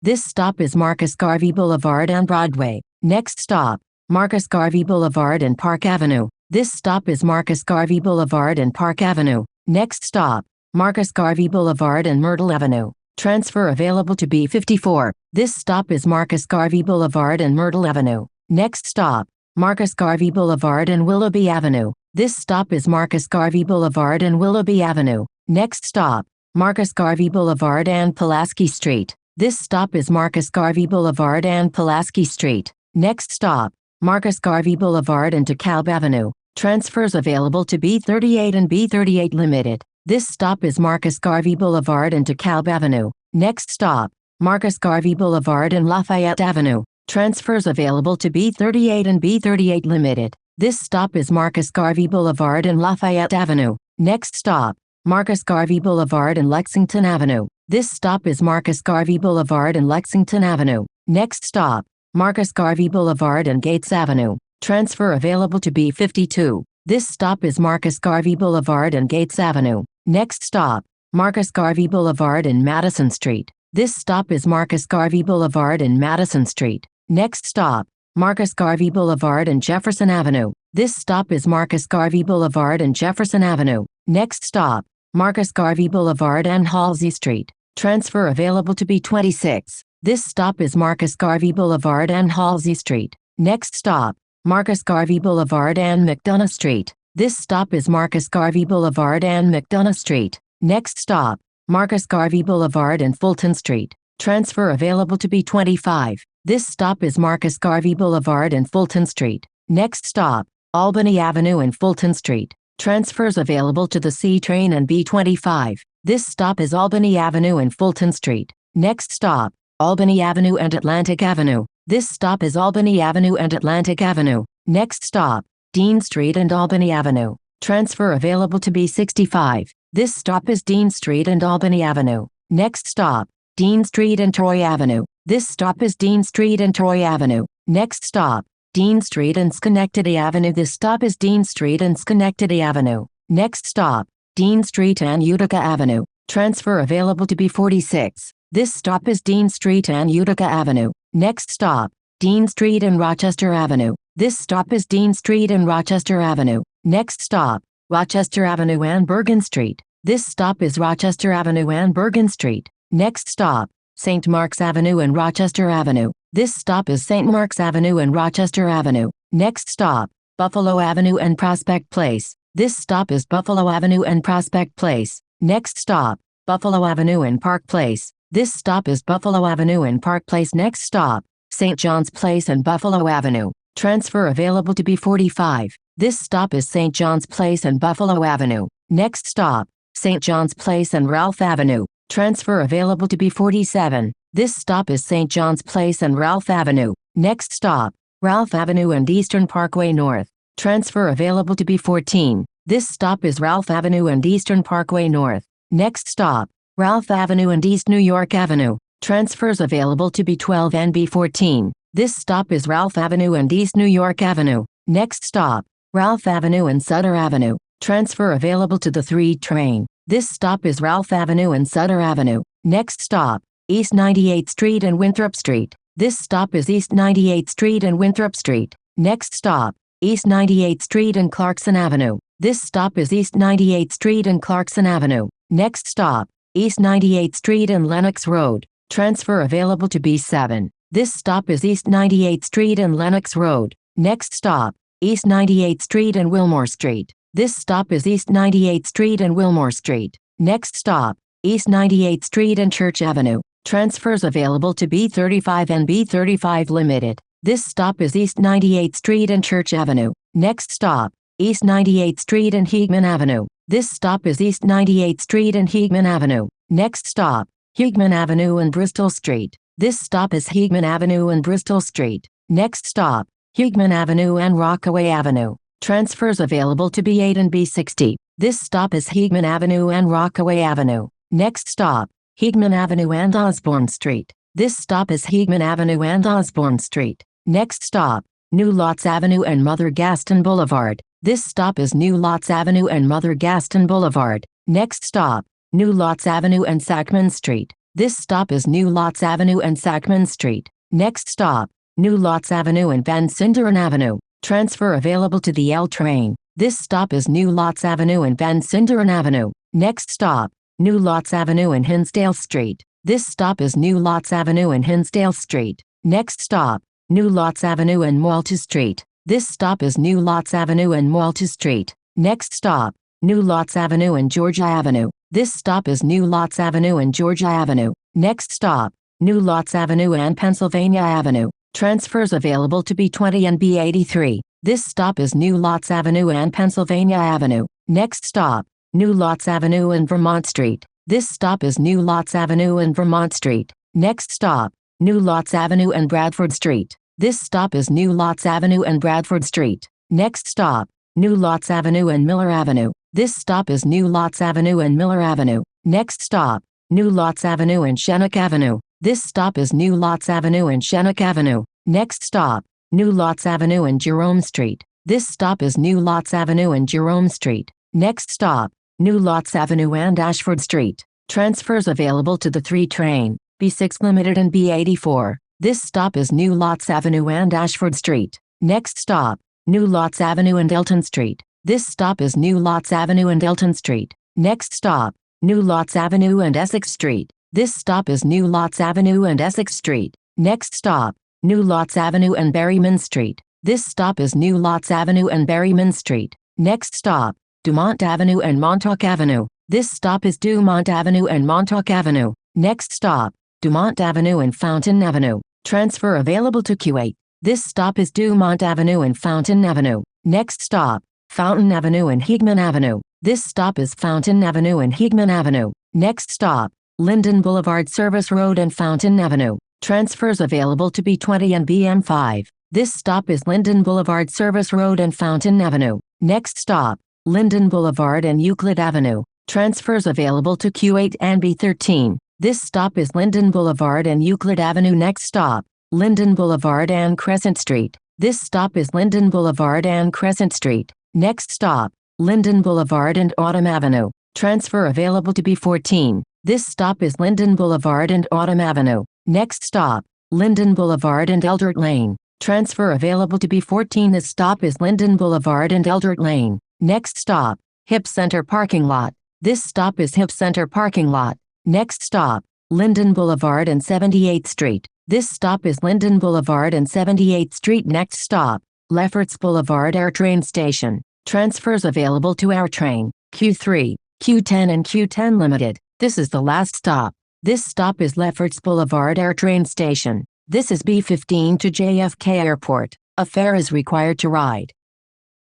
This stop is Marcus Garvey Boulevard and Broadway. Next stop, Marcus Garvey Boulevard and Park Avenue. This stop is Marcus Garvey Boulevard and Park Avenue. Next stop, Marcus Garvey Boulevard and Myrtle Avenue. Transfer available to B54. This stop is Marcus Garvey Boulevard and Myrtle Avenue. Next stop, Marcus Garvey Boulevard and Willoughby Avenue. This stop is Marcus Garvey Boulevard and Willoughby Avenue. Next stop, Marcus Garvey Boulevard and Pulaski Street. This stop is Marcus Garvey Boulevard and Pulaski Street. Next stop, Marcus Garvey Boulevard and DeKalb Avenue. Transfers available to B38 and B38 Limited. This stop is Marcus Garvey Boulevard and DeKalb Avenue. Next stop, Marcus Garvey Boulevard and Lafayette Avenue. Transfers available to B38 and B38 Limited. This stop is Marcus Garvey Boulevard and Lafayette Avenue. Next stop, Marcus Garvey Boulevard and Lexington Avenue. This stop is Marcus Garvey Boulevard and Lexington Avenue. Next stop, Marcus Garvey Boulevard and Gates Avenue. Transfer available to B52. This stop is Marcus Garvey Boulevard and Gates Avenue. Next stop, Marcus Garvey Boulevard and Madison Street. This stop is Marcus Garvey Boulevard and Madison Street. Next stop, Marcus Garvey Boulevard and Jefferson Avenue. This stop is Marcus Garvey Boulevard and Jefferson Avenue. Next stop, Marcus Garvey Boulevard and Halsey Street. Transfer available to B26. This stop is Marcus Garvey Boulevard and Halsey Street. Next stop, Marcus Garvey Boulevard and McDonough Street. This stop is Marcus Garvey Boulevard and McDonough Street. Next stop, Marcus Garvey Boulevard and Fulton Street. Transfer available to B25. This stop is Marcus Garvey Boulevard and Fulton Street. Next stop, Albany Avenue and Fulton Street. Transfers available to the C train and B25. This stop is Albany Avenue and Fulton Street. Next stop, Albany Avenue and Atlantic Avenue. This stop is Albany Avenue and Atlantic Avenue. Next stop, Dean Street and Albany Avenue. Transfer available to B65. This stop is Dean Street and Albany Avenue. Next stop, Dean Street and Troy Avenue. This stop is Dean Street and Troy Avenue. Next stop, Dean Street and Schenectady Avenue. This stop is Dean Street and Schenectady Avenue. Next stop, Dean Street and Utica Avenue. Transfer available to B46. This stop is Dean Street and Utica Avenue. Next stop, Dean Street and Rochester Avenue. This stop is Dean Street and Rochester Avenue. Next stop, Rochester Avenue and Bergen Street. This stop is Rochester Avenue and Bergen Street. Next stop, St. Mark's Avenue and Rochester Avenue. This stop is St. Mark's Avenue and Rochester Avenue. Next stop, Buffalo Avenue and Prospect Place. This stop is Buffalo Avenue and Prospect Place. Next stop, Buffalo Avenue and Park Place. This stop is Buffalo Avenue and Park Place. Next stop, St. John's Place and Buffalo Avenue. Transfer available to B45. This stop is St. John's Place and Buffalo Avenue. Next stop, St. John's Place and Ralph Avenue. Transfer available to B47. This stop is St. John's Place and Ralph Avenue. Next stop, Ralph Avenue and Eastern Parkway North. Transfer available to B14. This stop is Ralph Avenue and Eastern Parkway North. Next stop, Ralph Avenue and East New York Avenue. Transfers available to B12 and B14. This stop is Ralph Avenue and East New York Avenue. Next stop, Ralph Avenue and Sutter Avenue. Transfer available to the 3 train. This stop is Ralph Avenue and Sutter Avenue. Next stop, East 98th Street and Winthrop Street. This stop is East 98th Street and Winthrop Street. Next stop, East 98th Street and Clarkson Avenue. This stop is East 98th Street and Clarkson Avenue. Next stop, East 98th Street and Lenox Road. Transfer available to B7. This stop is East 98th Street and Lenox Road. Next stop, East 98th Street and Wilmore Street. This stop is East 98th Street and Wilmore Street. Next stop, East 98th Street and Church Avenue. Transfers available to B35 and B35 Limited. This stop is East 98th Street and Church Avenue. Next stop, East 98th Street and Heegman Avenue. This stop is East 98th Street and Heegman Avenue. Next stop, Heegman Avenue and Bristol Street. This stop is Heegman Avenue and Bristol Street. Next stop, Heegman Avenue and Rockaway Avenue. Transfers available to B8 and B60. This stop is Heegman Avenue and Rockaway Avenue. Next stop, Heegman Avenue and Osborne Street. This stop is Heegman Avenue and Osborne Street. Next stop, New Lots Avenue and Mother Gaston Boulevard. This stop is New Lots Avenue and Mother Gaston Boulevard. Next stop, New Lots Avenue and Sackman Street. This stop is New Lots Avenue and Sackman Street. Next stop, New Lots Avenue and Van Sinderen Avenue. Transfer available to the L train. This stop is New Lots Avenue and Van Sinderen Avenue. Next stop, New Lots Avenue and Hinsdale Street. This stop is New Lots Avenue and Hinsdale Street. Next stop, New Lots Avenue and Malta Street. This stop is New Lots Avenue and Malta Street. Next stop, New Lots Avenue and Georgia Avenue. This stop is New Lots Avenue and Georgia Avenue. Next stop, New Lots Avenue and Pennsylvania Avenue. Transfers available to B20 and B83. This stop is New Lots Avenue and Pennsylvania Avenue. Next stop, New Lots Avenue and Vermont Street. This stop is New Lots Avenue and Vermont Street. Next stop, New Lots Avenue and Bradford Street. This stop is New Lots Avenue and Bradford Street. Next stop, New Lots Avenue and Miller Avenue. This stop is New Lots Avenue and Miller Avenue. Next stop, New Lots Avenue and Shennock Avenue. This stop is New Lots Avenue and Shennock Avenue. Next stop, New Lots Avenue and Jerome Street. This stop is New Lots Avenue and Jerome Street. Next stop, New Lots Avenue and Ashford Street. Transfers available to the 3 train, B6 Limited and B84. This stop is New Lots Avenue and Ashford Street. Next stop, New Lots Avenue and Elton Street. This stop is New Lots Avenue and Elton Street. Next stop, New Lots Avenue and Essex Street. This stop is New Lots Avenue and Essex Street. Next stop, New Lots Avenue and Berryman Street. This stop is New Lots Avenue and Berryman Street. Next stop, Dumont Avenue and Montauk Avenue. This stop is Dumont Avenue and Montauk Avenue. Next stop, Dumont Avenue and Fountain Avenue. Transfer available to Q8. This stop is Dumont Avenue and Fountain Avenue. Next stop, Fountain Avenue and Heegman Avenue. This stop is Fountain Avenue and Heegman Avenue. Next stop, Linden Boulevard Service Road and Fountain Avenue. Transfers available to B20 and BM5. This stop is Linden Boulevard Service Road and Fountain Avenue. Next stop, Linden Boulevard and Euclid Avenue. Transfers available to Q8 and B13. This stop is Linden Boulevard and Euclid Avenue. Next stop, Linden Boulevard and Crescent Street. This stop is Linden Boulevard and Crescent Street. Next stop, Linden Boulevard and Autumn Avenue. Transfer available to B14. This stop is Linden Boulevard and Autumn Avenue. Next stop, Linden Boulevard and Eldert Lane. Transfer available to B14. This stop is Linden Boulevard and Eldert Lane. Next stop, Hip Center Parking Lot. This stop is Hip Center Parking Lot. Next stop, Linden Boulevard and 78th Street. This stop is Linden Boulevard and 78th Street. Next stop, Lefferts Boulevard AirTrain Station. Transfers available to AirTrain, Q3, Q10 and Q10 Limited. This is the last stop. This stop is Lefferts Boulevard AirTrain Station. This is B15 to JFK Airport. A fare is required to ride.